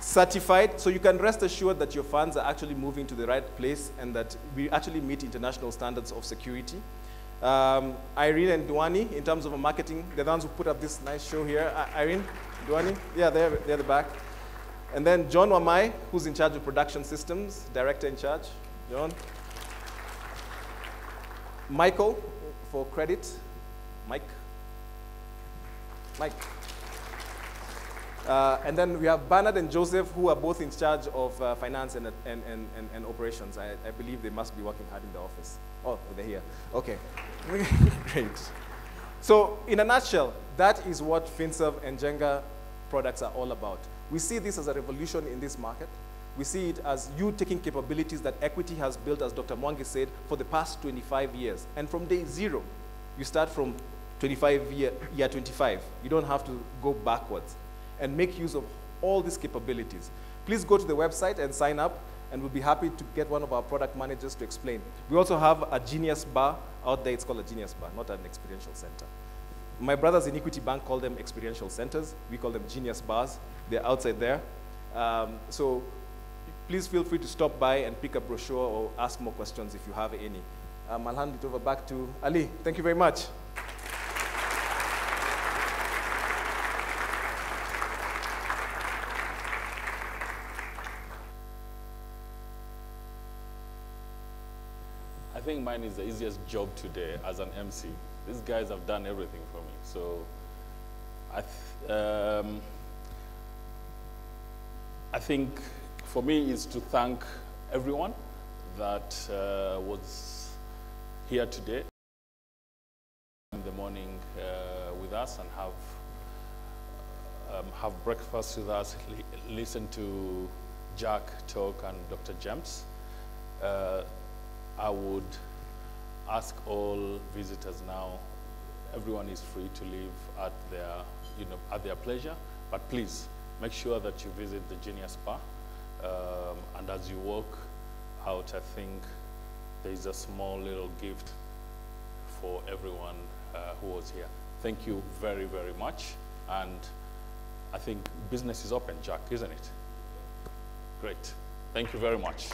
certified, so you can rest assured that your funds are actually moving to the right place and that we actually meet international standards of security. Irene and Duani, in terms of marketing, they're the ones who put up this nice show here. Irene, Duani, yeah, they're at the back. And then John Wamai, who's in charge of production systems, director in charge. John. Michael, for credit. Mike. And then we have Bernard and Joseph, who are both in charge of finance and operations. I believe they must be working hard in the office. Oh, they're here. Okay. Great. So in a nutshell, that is what Finserve and Jenga products are all about. We see this as a revolution in this market. We see it as you taking capabilities that equity has built, as Dr. Mwangi said, for the past 25 years. And from day zero, you start from year 25. You don't have to go backwards and make use of all these capabilities. Please go to the website and sign up, and we'll be happy to get one of our product managers to explain. We also have a Genius Bar out there. It's called a Genius Bar, not an experiential center. My brothers in Equity Bank call them experiential centers. We call them Genius Bars. They're outside there. So please feel free to stop by and pick a brochure or ask more questions if you have any. I'll hand it over back to Ali. Thank you very much. I think mine is the easiest job today as an MC. These guys have done everything for me. So I think for me is to thank everyone that was here today in the morning with us and have breakfast with us, listen to Jack talk and Dr. James. I would ask all visitors now, everyone is free to leave at their pleasure, but please make sure that you visit the Genius Bar. And as you walk out, I think there is a small little gift for everyone who was here. Thank you very, very much. And I think business is open, Jack, isn't it? Great. Thank you very much.